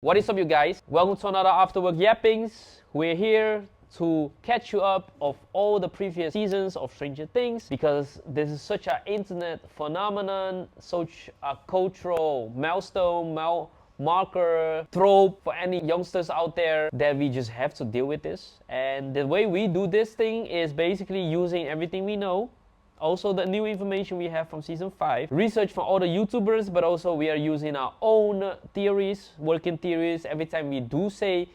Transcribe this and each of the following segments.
What is up, you guys? Welcome to another After Work Yappings. We're here to catch you up of all the previous seasons of Stranger Things because this is such an internet phenomenon, such a cultural milestone, marker, trope for any youngsters out there that we just have to deal with this. And the way we do this thing is basically using everything we know. Also the new information we have from season 5, research from all the YouTubers, but also we are using our own theories, working theories. Every time we do say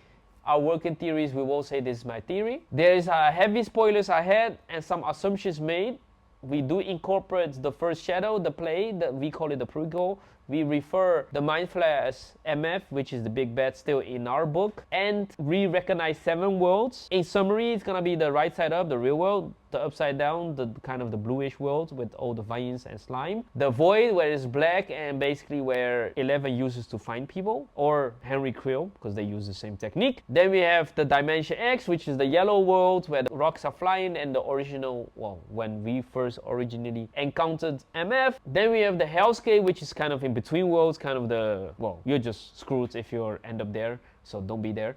our working theories, we will say this is my theory. There is heavy spoilers ahead and some assumptions made. We do incorporate the first shadow, the play, we call it the prequel. We refer the Mind Flayer as MF, which is the big bad still in our book. And we recognize 7 worlds. In summary, it's gonna be the right side up, the real world, the upside down, the kind of the bluish world with all the vines and slime. The void, where it's black and basically where Eleven uses to find people, or Henry Krill, because they use the same technique. Then we have the Dimension X, which is the yellow world where the rocks are flying and the original, well, when we first originally encountered MF. Then we have the Hellscape, which is kind of in between worlds, kind of the, well, you're just screwed if you end up there, so don't be there.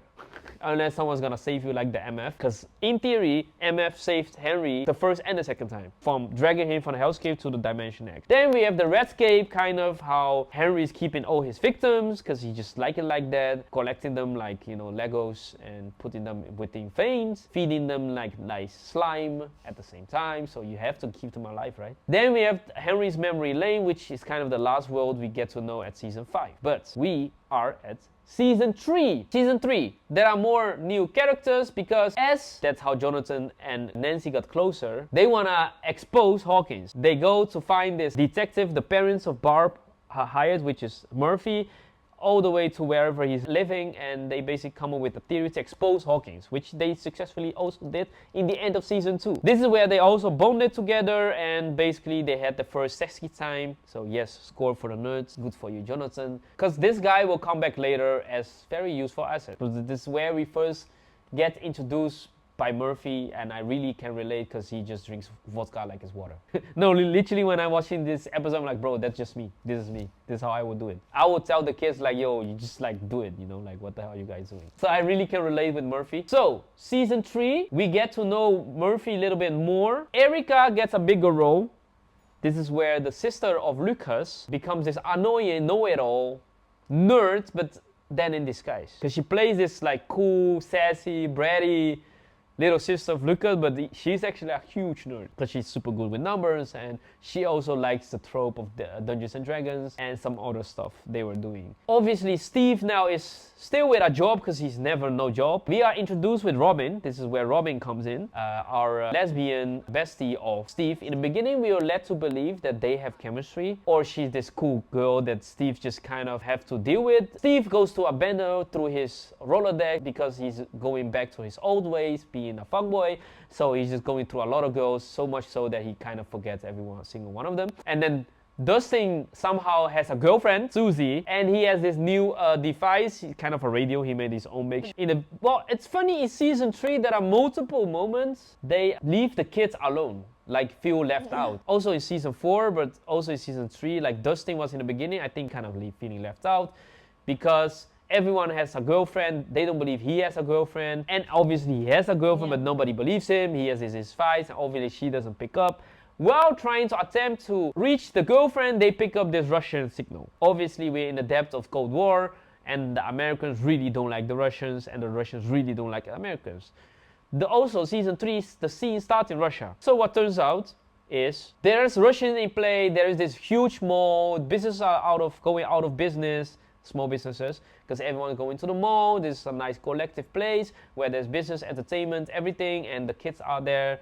Unless someone's gonna save you like the MF, because in theory, MF saved Henry the first and the second time, from dragging him from the Hellscape to the Dimension X. Then we have the Redscape, kind of how Henry's keeping all his victims, because he just like it like that, collecting them like, you know, Legos and putting them within veins, feeding them like nice slime at the same time, so you have to keep them alive, right? Then we have Henry's Memory Lane, which is kind of the last world we get to know at season 5. But we are at Season 3. Season 3. There are more new characters because that's how Jonathan and Nancy got closer. They wanna expose Hawkins. They go to find this detective, the parents of Barb hired, which is Murphy, all the way to wherever he's living, and they basically come up with a theory to expose Hawkins, which they successfully also did in the end of season 2. This is where they also bonded together and basically they had the first sexy time. So yes, score for the nerds, good for you, Jonathan, because this guy will come back later as very useful asset. But this is where we first get introduced by Murphy, and I really can relate because he just drinks vodka like it's water. No, literally when I'm watching this episode, I'm like, bro, that's just me. This is me. This is how I would do it. I would tell the kids like, yo, you just like do it, you know, like what the hell are you guys doing? So I really can relate with Murphy. So season 3, we get to know Murphy a little bit more. Erica gets a bigger role. This is where the sister of Lucas becomes this annoying know-it-all nerd, but then in disguise. Because she plays this like cool, sassy, bratty little sister of Lucas, but she's actually a huge nerd because she's super good with numbers, and she also likes the trope of the Dungeons and Dragons and some other stuff they were doing. Obviously, Steve now is still with a job because he's never no job. We are introduced with Robin. This is where Robin comes in, our lesbian bestie of Steve. In the beginning, we were led to believe that they have chemistry, or she's this cool girl that Steve just kind of have to deal with. Steve goes to abandon her through his Rolodex because he's going back to his old ways, being a fuckboy, so he's just going through a lot of girls, so much so that he kind of forgets everyone, single one of them. And then Dustin somehow has a girlfriend, Susie, and he has this new device, kind of a radio he made his own make. Well, it's funny in season 3 there are multiple moments they leave the kids alone, like feel left out. Also in season 4, but also in season 3, like Dustin was in the beginning, I think kind of feeling left out because everyone has a girlfriend, they don't believe he has a girlfriend, and obviously he has a girlfriend, but nobody believes him. He has his fights, and obviously she doesn't pick up. While trying to attempt to reach the girlfriend, they pick up this Russian signal. Obviously we're in the depth of Cold War, and the Americans really don't like the Russians, and the Russians really don't like the Americans. Also season 3, the scene starts in Russia. So what turns out is there's Russians in play, there is this huge mall, businesses are going out of business, small businesses, because everyone is going to the mall. This is a nice collective place where there's business, entertainment, everything, and the kids are there.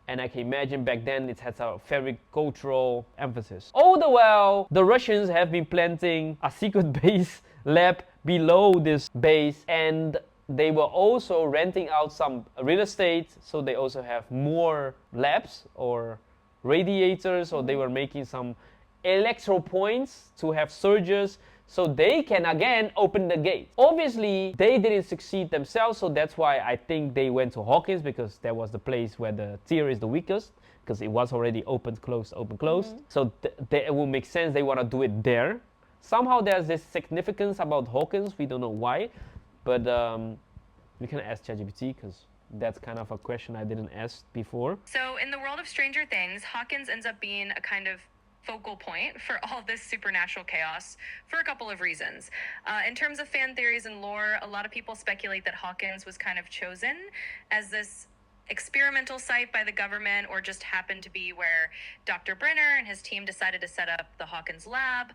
And I can imagine back then it has a very cultural emphasis. All the while, the Russians have been planting a secret base lab below this base, and they were also renting out some real estate, so they also have more labs or radiators, or they were making some electro points to have surges so they can again open the gate. Obviously, they didn't succeed themselves, so that's why I think they went to Hawkins, because that was the place where the tier is the weakest, because it was already opened, closed, open, closed. So it will make sense they want to do it there. Somehow there's this significance about Hawkins. We don't know why, but we can ask ChatGPT because that's kind of a question I didn't ask before. So in the world of Stranger Things, Hawkins ends up being a kind of focal point for all this supernatural chaos for a couple of reasons. In terms of fan theories and lore, a lot of people speculate that Hawkins was kind of chosen as this experimental site by the government, or just happened to be where Dr. Brenner and his team decided to set up the Hawkins lab.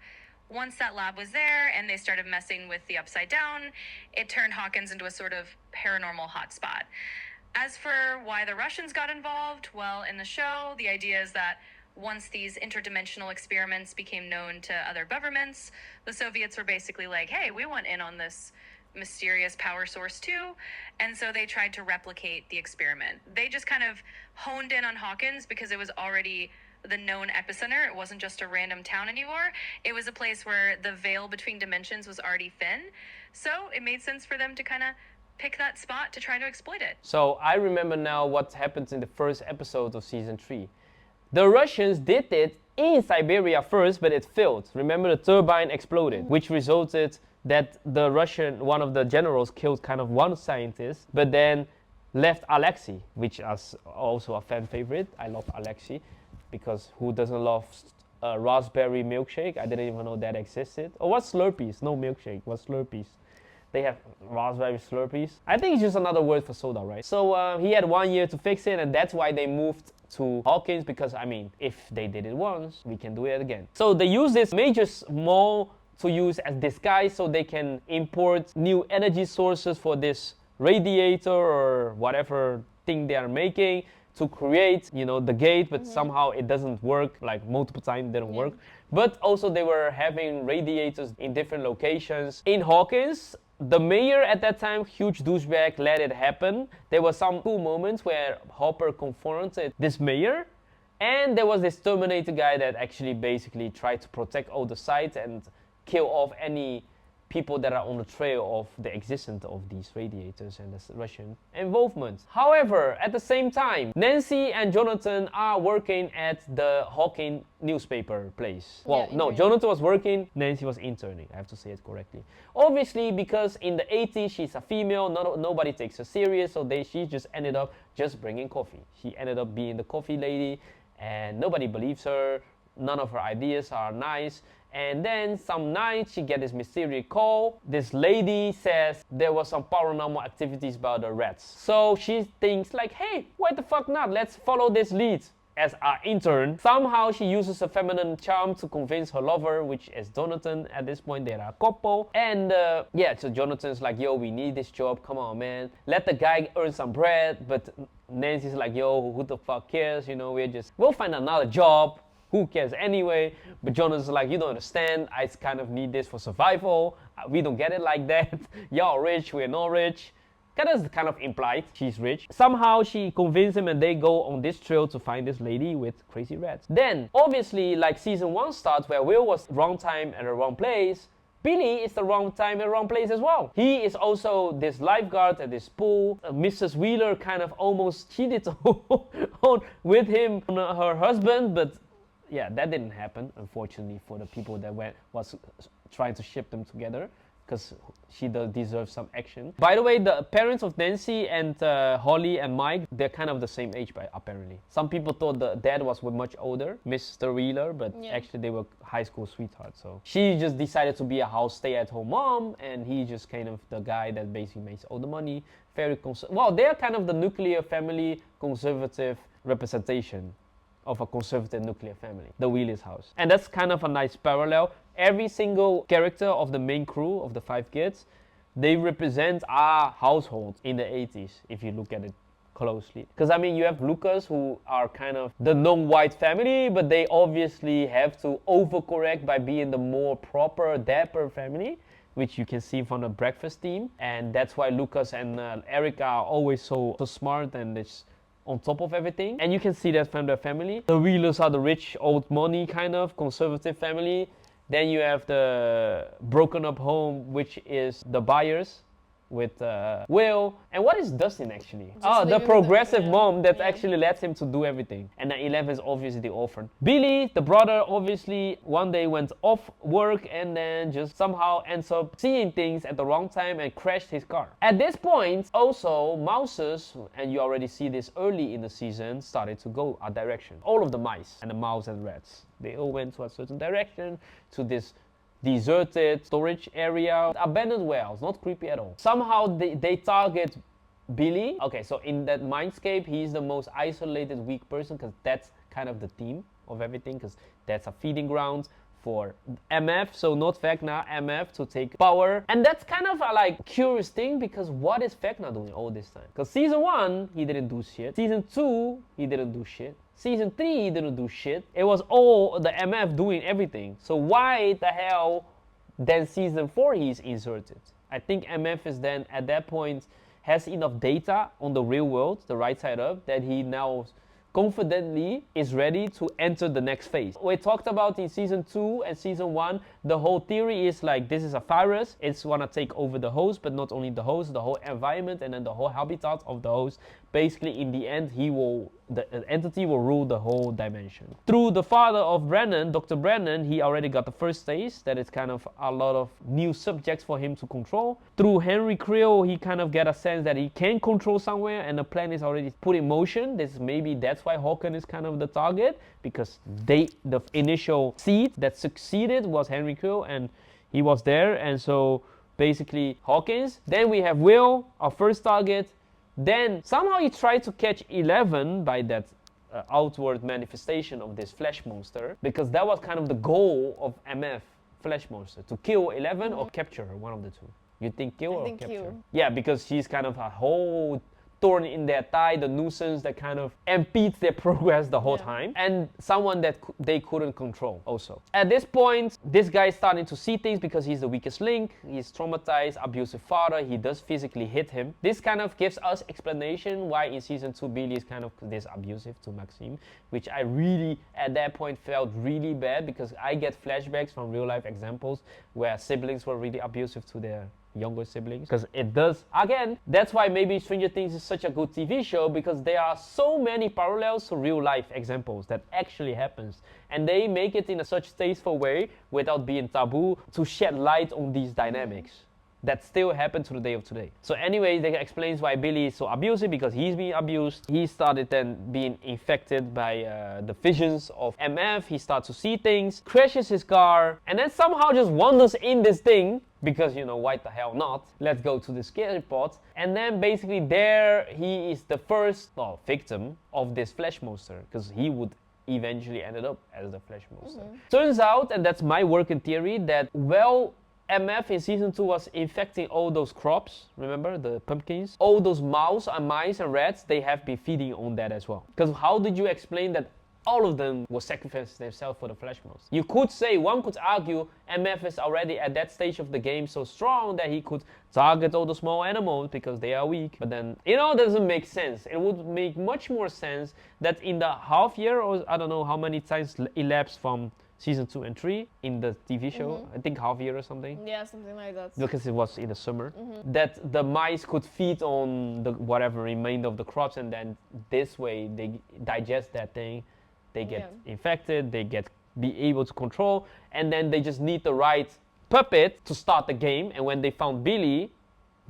Once that lab was there and they started messing with the Upside Down, it turned Hawkins into a sort of paranormal hotspot. As for why the Russians got involved, well, in the show, the idea is that once these interdimensional experiments became known to other governments, the Soviets were basically like, hey, we want in on this mysterious power source too, and so they tried to replicate the experiment. They just kind of honed in on Hawkins because it was already the known epicenter. It wasn't just a random town anymore. It was a place where the veil between dimensions was already thin, so it made sense for them to kind of pick that spot to try to exploit it. So I remember now what happens in the first episode of season 3. The Russians did it in Siberia first, but it failed. Remember, the turbine exploded, which resulted that the one of the generals killed kind of one scientist, but then left Alexei, which is also a fan favorite. I love Alexei, because who doesn't love raspberry milkshake? I didn't even know that existed. Or what's Slurpees? No milkshake, what's Slurpees? They have raspberry Slurpees. I think it's just another word for soda, right? So he had 1 year to fix it, and that's why they moved to Hawkins, because I mean, if they did it once, we can do it again. So they use this major mall to use as disguise so they can import new energy sources for this radiator or whatever thing they are making to create, you know, the gate, but somehow it doesn't work, like multiple times it didn't work. But also they were having radiators in different locations. In Hawkins, the mayor at that time, huge douchebag, let it happen. There were some cool moments where Hopper confronted this mayor, and there was this Terminator guy that actually basically tried to protect all the sites and kill off any people that are on the trail of the existence of these radiators and the Russian involvement. However, at the same time, Nancy and Jonathan are working at the Hawkins newspaper place. Well, no, Jonathan was working, Nancy was interning. I have to say it correctly. Obviously, because in the 80s she's a female, nobody takes her serious, so she just ended up just bringing coffee. She ended up being the coffee lady, and nobody believes her. None of her ideas are nice. And then some night she gets this mysterious call. This lady says there was some paranormal activities about the rats. So she thinks like, hey, why the fuck not? Let's follow this lead as our intern. Somehow she uses a feminine charm to convince her lover, which is Jonathan. At this point, they're a couple. And yeah, so Jonathan's like, yo, we need this job. Come on, man. Let the guy earn some bread. But Nancy's like, yo, who the fuck cares? You know, we'll find another job. Who cares anyway? But Jonathan's like, you don't understand. I kind of need this for survival. We don't get it like that. Y'all rich, we're not rich. Kind of implied she's rich. Somehow she convinced him and they go on this trail to find this lady with crazy rats. Then, obviously, like season 1 starts where Will was wrong time and the wrong place, Billy is the wrong time and wrong place as well. He is also this lifeguard at this pool. Mrs. Wheeler kind of almost cheated with him on her husband, but yeah, that didn't happen, unfortunately, for the people that was trying to ship them together, because she deserves some action. By the way, the parents of Nancy and Holly and Mike, they're kind of the same age, apparently. Some people thought the dad was much older, Mr. Wheeler, but actually they were high school sweethearts. So she just decided to be a stay-at-home mom, and he just kind of the guy that basically makes all the money. Very well, they're kind of the nuclear family conservative representation of a conservative nuclear family, the Wheeler's house. And that's kind of a nice parallel. Every single character of the main crew of the 5 kids, they represent our household in the 80s, if you look at it closely. Because I mean, you have Lucas, who are kind of the non-white family, but they obviously have to overcorrect by being the more proper, dapper family, which you can see from the breakfast team. And that's why Lucas and Erica are always so smart and it's on top of everything. And you can see that from their family. The Wheelers are the rich, old money kind of conservative family. Then you have the broken up home, which is the Byers with Will. And what is Dustin actually? Just The living progressive with them, mom that yeah. actually lets him to do everything. And then 11 is obviously the orphan. Billy, the brother, obviously one day went off work and then just somehow ends up seeing things at the wrong time and crashed his car. At this point, also mouses, and you already see this early in the season, started to go a direction. All of the mice and the mouse and rats, they all went to a certain direction, to this deserted storage area, abandoned warehouse, not creepy at all. Somehow they target Billy. Okay, so in that mindscape, he's the most isolated, weak person, because that's kind of the theme of everything, because that's a feeding ground for MF, so not Vecna, MF to take power. And that's kind of a like curious thing, because what is Vecna doing all this time? Because season 1, he didn't do shit. Season 2, he didn't do shit. Season 3, he didn't do shit. It was all the MF doing everything. So why the hell then season 4 he's inserted? I think MF is then at that point has enough data on the real world, the right side up, that he now confidently is ready to enter the next phase. We talked about in season 2 and season 1, the whole theory is like this is a virus, it's wanna take over the host, but not only the host, the whole environment and then the whole habitat of the host. Basically in the end the entity will rule the whole dimension. Through the father of Brennan, Dr. Brennan, he already got the first taste that it's kind of a lot of new subjects for him to control. Through Henry Creel, he kind of get a sense that he can control somewhere and the plan is already put in motion. That's why Hawkins is kind of the target, because the initial seed that succeeded was Henry Creel and he was there, and so basically Hawkins. Then we have Will, our first target. Then somehow he tried to catch 11 by that outward manifestation of this flesh monster, because that was kind of the goal of MF flesh monster, to kill 11 or capture her, one of the two. You think kill or capture? Kill. Yeah, because she's kind of a whole thorn in their thigh, the nuisance that kind of impedes their progress the whole time, and someone that they couldn't control also. At this point, this guy is starting to see things because he's the weakest link, he's traumatized, abusive father, he does physically hit him. This kind of gives us explanation why in season 2 Billy is kind of this abusive to Maxime, which I really at that point felt really bad, because I get flashbacks from real life examples where siblings were really abusive to their younger siblings, because it does, again, that's why maybe Stranger Things is such a good TV show, because there are so many parallels to real life examples that actually happens, and they make it in a such tasteful way without being taboo to shed light on these dynamics that still happen to the day of today. So anyway, that explains why Billy is so abusive, because he's being abused. He started then being infected by the visions of MF. He starts to see things, crashes his car, and then somehow just wanders in this thing, because, you know, why the hell not? Let's go to the scary pot. And then basically there he is the first victim of this flesh monster, because he would eventually ended up as the flesh monster. Turns out, and that's my working theory, that MF in season 2 was infecting all those crops, remember, the pumpkins? All those mice and rats, they have been feeding on that as well. Because how did you explain that all of them will sacrifice themselves for the flesh monster? You could say, one could argue, MF is already at that stage of the game so strong that he could target all the small animals because they are weak. But then, you know, it doesn't make sense. It would make much more sense that in the half year, or I don't know how many times elapsed from season 2 and 3 in the TV show, I think half year or something. Yeah, something like that. Because it was in the summer. That the mice could feed on the whatever remained of the crops, and then this way they digest that thing, they get infected, they be able to control, and then they just need the right puppet to start the game. And when they found Billy,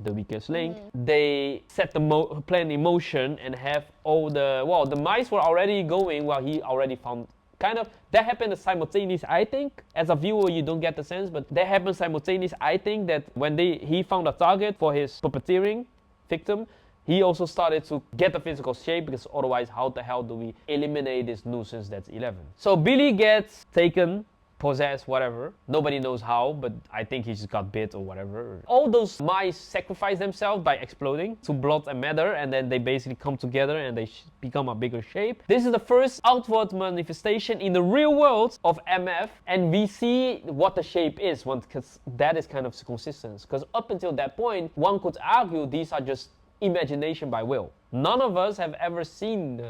the weakest link, they set the plan in motion and have all the mice were already going while he already found. Kind of, that happened simultaneous, I think. As a viewer, you don't get the sense, but that happened simultaneous, I think, that when he found a target for his puppeteering victim, he also started to get the physical shape, because otherwise, how the hell do we eliminate this nuisance that's 11? So Billy gets taken, possessed, whatever. Nobody knows how, but I think he just got bit or whatever. All those mice sacrifice themselves by exploding to blood and matter, and then they basically come together and they become a bigger shape. This is the first outward manifestation in the real world of MF, and we see what the shape is, because that is kind of consistent. Because up until that point, one could argue these are just imagination by Will. None of us have ever seen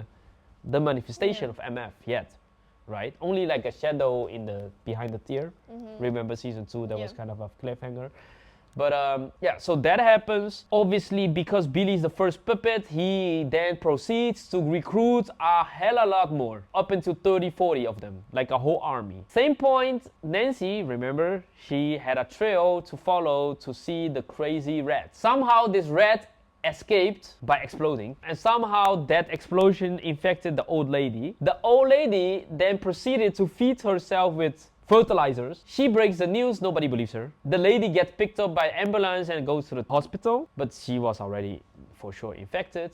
the manifestation of MF yet. Right? Only like a shadow behind the tear. Remember season 2, that was kind of a cliffhanger. But yeah, so that happens. Obviously, because Billy's the first puppet, he then proceeds to recruit a hell a lot more, up into 30, 40 of them, like a whole army. Same point, Nancy, remember, she had a trail to follow to see the crazy rat. Somehow this rat escaped by exploding, and somehow that explosion infected the old lady. The old lady then proceeded to feed herself with fertilizers. She breaks the news, nobody believes her. The lady gets picked up by ambulance and goes to the hospital, but she was already for sure infected.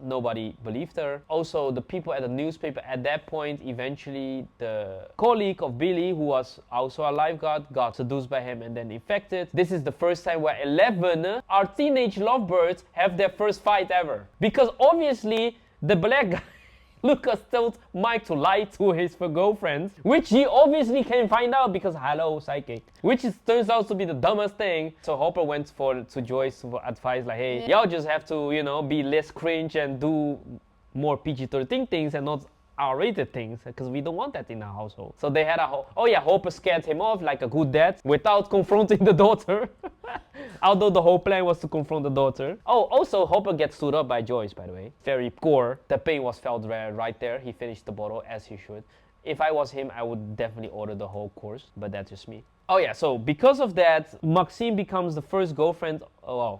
Nobody believed her. Also, the people at the newspaper at that point, eventually the colleague of Billy, who was also a lifeguard, got seduced by him and then infected. This is the first time where 11, our teenage lovebirds, have their first fight ever. Because obviously the black guy Lucas told Mike to lie to his girlfriend, which he obviously can find out because hello, psychic. Which turns out to be the dumbest thing. So Hopper went to Joyce for advice like, hey, y'all just have to, you know, be less cringe and do more PG-13 things and not R-rated things, because we don't want that in our household. So they had Hopper scared him off like a good dad without confronting the daughter. Although the whole plan was to confront the daughter. Oh, also Hopper gets stood up by Joyce, by the way. Very core. The pain was felt right there. He finished the bottle as he should. If I was him, I would definitely order the whole course, but that's just me. Oh yeah, so because of that, Maxine becomes the first girlfriend,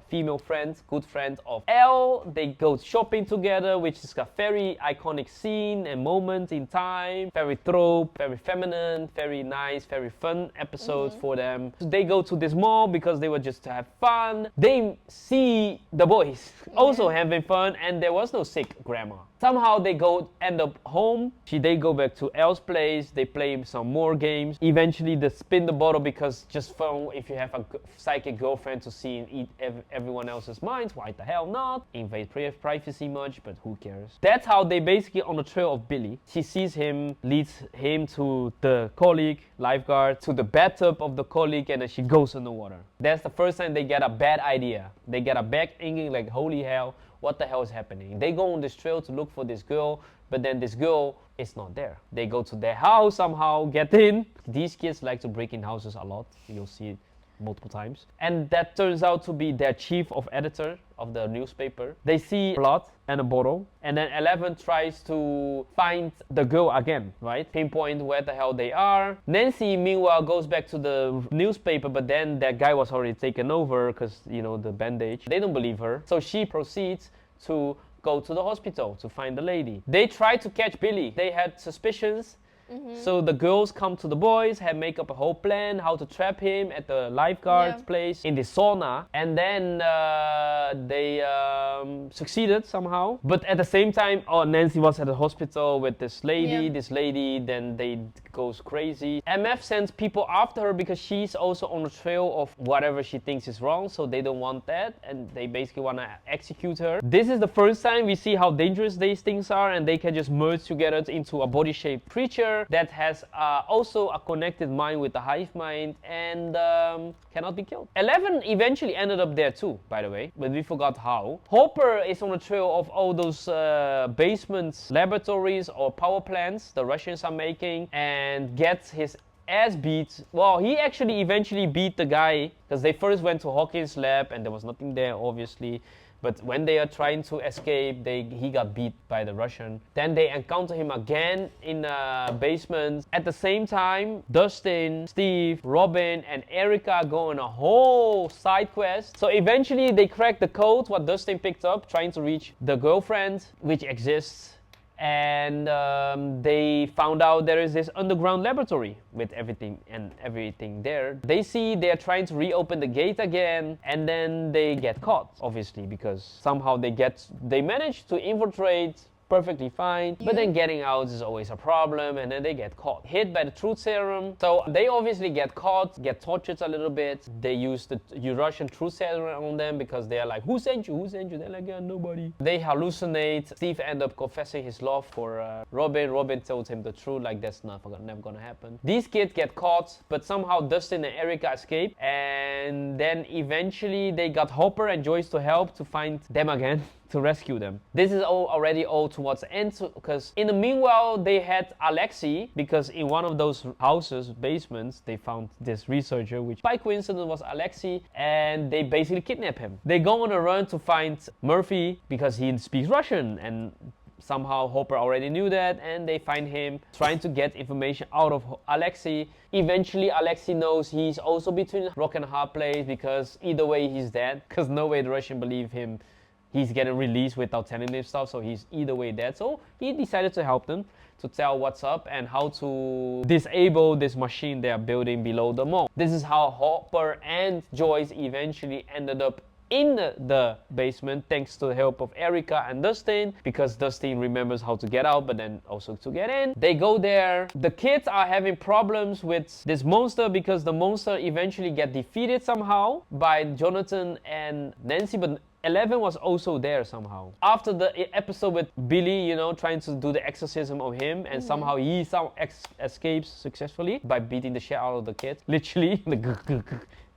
female friend, good friend of Elle. They go shopping together, which is a very iconic scene and moment in time. Very trope, very feminine, very nice, very fun episodes for them. So they go to this mall because they were just to have fun. They see the boys also having fun, and there was no sick grandma. Somehow they end up home. They go back to Elle's place. They play some more games. Eventually they spin the bottle because just fun. If you have a psychic girlfriend to see and eat everyone else's minds, why the hell not? Invade privacy much, but who cares? That's how they basically on the trail of Billy. She sees him, leads him to the colleague, lifeguard, to the bathtub of the colleague, and then she goes in the water. That's the first time they get a bad idea. They get a bad thinking like, holy hell, what the hell is happening? They go on this trail to look for this girl, but then this girl is not there. They go to their house somehow, get in. These kids like to break in houses a lot. You'll see it multiple times. And that turns out to be their chief of editor of the newspaper. They see blood and a bottle, and then 11 tries to find the girl again, right? Pinpoint where the hell they are. Nancy, meanwhile, goes back to the newspaper, but then that guy was already taken over because, you know, the bandage. They don't believe her. So she proceeds to go to the hospital to find the lady. They try to catch Billy. They had suspicions. So the girls come to the boys, make up a whole plan how to trap him at the lifeguard's place in the sauna, and then they succeeded somehow. But at the same time, Nancy was at the hospital with this lady. This lady then goes crazy. MF sends people after her because she's also on the trail of whatever she thinks is wrong, so they don't want that, and they basically want to execute her. This is the first time we see how dangerous these things are, and they can just merge together into a body-shaped creature that has also a connected mind with the hive mind and cannot be killed. 11 eventually ended up there too, by the way, but we forgot how. Hopper is on the trail of all those basements, laboratories or power plants the Russians are making, and gets his ass beat. Well, he actually eventually beat the guy because they first went to Hawkins' lab and there was nothing there, obviously. But when they are trying to escape, he got beat by the Russian. Then they encounter him again in a basement. At the same time, Dustin, Steve, Robin, and Erica go on a whole side quest. So eventually they crack the code, what Dustin picked up, trying to reach the girlfriend, which exists. And they found out there is this underground laboratory with everything there. They see they're trying to reopen the gate again, and then they get caught, obviously, because somehow they manage to infiltrate perfectly fine, but then getting out is always a problem, and then they get caught. Hit by the truth serum. So they obviously get caught, get tortured a little bit. They use the Russian truth serum on them because they are like, who sent you? Who sent you? They're like, yeah, nobody. They hallucinate. Steve ends up confessing his love for Robin. Robin told him the truth, like that's never gonna happen. These kids get caught, but somehow Dustin and Erica escape, and then eventually they got Hopper and Joyce to help to find them again. to rescue them. This is already all towards the end, because in the meanwhile they had Alexei, because in one of those houses, basements, they found this researcher, which by coincidence was Alexei, and they basically kidnap him. They go on a run to find Murphy because he speaks Russian, and somehow Hopper already knew that, and they find him trying to get information out of Alexei. Eventually Alexei knows he's also between a rock and a hard place, because either way he's dead, because no way the Russian believe him. He's getting released without telling them stuff, so he's either way dead. So he decided to help them, to tell what's up and how to disable this machine they are building below the mall. This is how Hopper and Joyce eventually ended up in the basement, thanks to the help of Erica and Dustin, because Dustin remembers how to get out but then also to get in. They go there. The kids are having problems with this monster, because the monster eventually get defeated somehow by Jonathan and Nancy, but 11 was also there somehow. After the episode with Billy, you know, trying to do the exorcism of him, and somehow he escapes successfully by beating the shit out of the kid. Literally,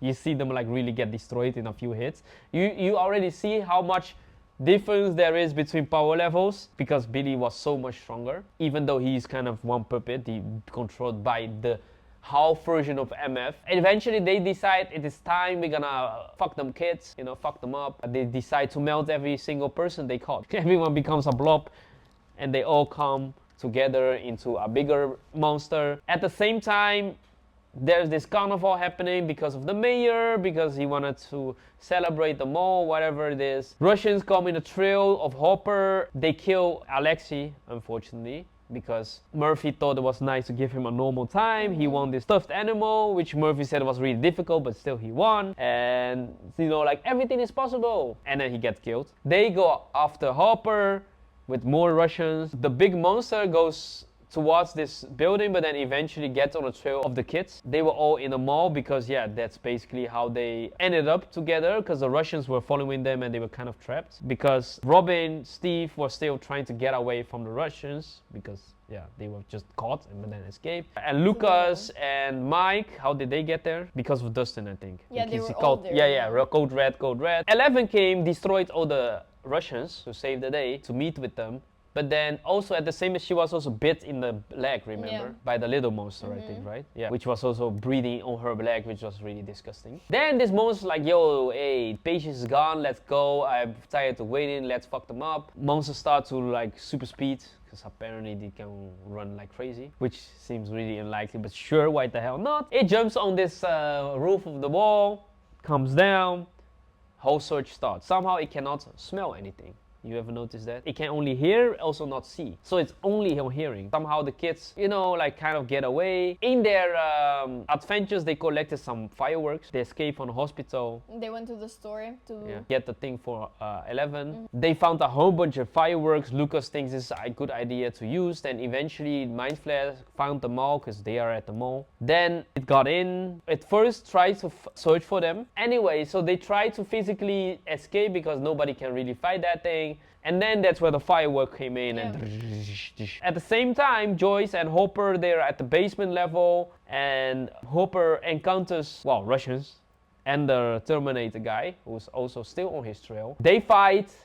you see them like really get destroyed in a few hits. You already see how much difference there is between power levels, because Billy was so much stronger, even though he's kind of one puppet, he controlled by the half version of MF. And eventually they decide it is time, we're gonna fuck them kids, you know, fuck them up. They decide to melt every single person they caught. Everyone becomes a blob, and they all come together into a bigger monster. At the same time, there's this carnival happening because of the mayor, because he wanted to celebrate the mall, whatever it is. Russians come in a trail of Hopper. They kill Alexei, unfortunately, because Murphy thought it was nice to give him a normal time. He won this stuffed animal, which Murphy said was really difficult, but still he won. And, you know, like, everything is possible. And then he gets killed. They go after Hopper with more Russians. The big monster goes towards this building, but then eventually gets on the trail of the kids. They were all in the mall, because yeah, that's basically how they ended up together, because the Russians were following them and they were kind of trapped, because Robin, Steve were still trying to get away from the Russians, because yeah, they were just caught and then escaped. And Lucas and Mike, how did they get there? Because of Dustin, I think. Yeah, they Because were he all called, there. yeah, code red. 11 came, destroyed all the Russians to save the day, to meet with them. But then also at the same time, she was also bit in the leg, remember? Yeah. By the little monster, I think, right? Yeah, which was also breathing on her leg, which was really disgusting. Then this monster's like, yo, hey, patience is gone, let's go. I'm tired of waiting, let's fuck them up. Monsters start to like super speed, because apparently they can run like crazy, which seems really unlikely, but sure, why the hell not? It jumps on this roof of the wall, comes down, whole search starts. Somehow it cannot smell anything. You ever noticed that? It can only hear, also not see. So it's only on hearing. Somehow the kids, you know, like kind of get away. In their adventures, they collected some fireworks. They escaped from the hospital. They went to the store to Get the thing for 11. They found a whole bunch of fireworks. Lucas thinks this is a good idea to use. Then eventually Mind Flayer found the mall, because they are at the mall. Then it got in. It first tried to search for them. Anyway, so they tried to physically escape, because nobody can really fight that thing. And then that's where the firework came in. And at the same time, Joyce and Hopper, they're at the basement level, and Hopper encounters, well, Russians and the Terminator guy, who's also still on his trail. They fight.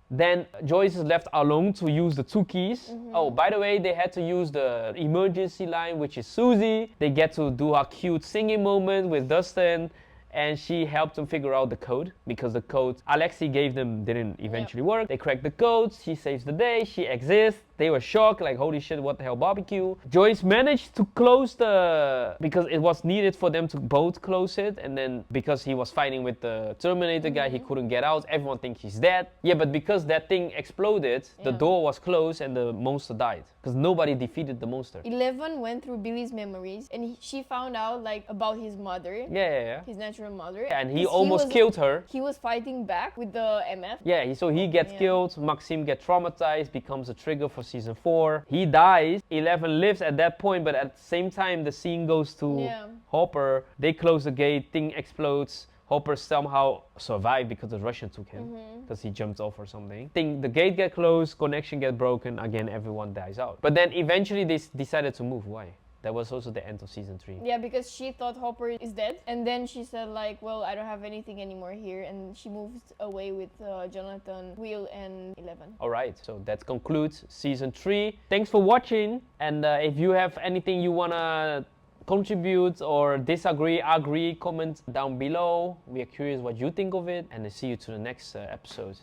Then Joyce is left alone to use the 2 keys. Oh, by the way, they had to use the emergency line, which is Susie. They get to do a cute singing moment with Dustin, and she helped them figure out the code, because the code Alexei gave them didn't eventually work. They cracked the code, she saves the day, she exists. They were shocked, like, holy shit, what the hell, barbecue. Joyce managed to close because it was needed for them to both close it, and then because he was fighting with the Terminator guy, he couldn't get out. Everyone thinks he's dead. Yeah, but because that thing exploded, the door was closed and the monster died, because nobody defeated the monster. 11 went through Billy's memories, and she found out like about his mother. Yeah. His natural mother. And he almost killed her. He was fighting back with the MF. Yeah, so he gets killed. Maxime gets traumatized, becomes a trigger for season 4. He dies. 11 lives at that point, but at the same time, the scene goes to Hopper. They close the gate, thing explodes. Hopper somehow survived because the Russian took him, because he jumped off or something. The gate get closed, connection get broken, again everyone dies out. But then eventually they decided to move. Why? that was also the end of season 3. Yeah, because she thought Hopper is dead, and then she said like, well, I don't have anything anymore here, and she moved away with Jonathan, Will, and Eleven. Alright, so that concludes season 3. Thanks for watching, and if you have anything you wanna contribute or disagree, agree, comment down below. We are curious what you think of it, and I see you to the next episode.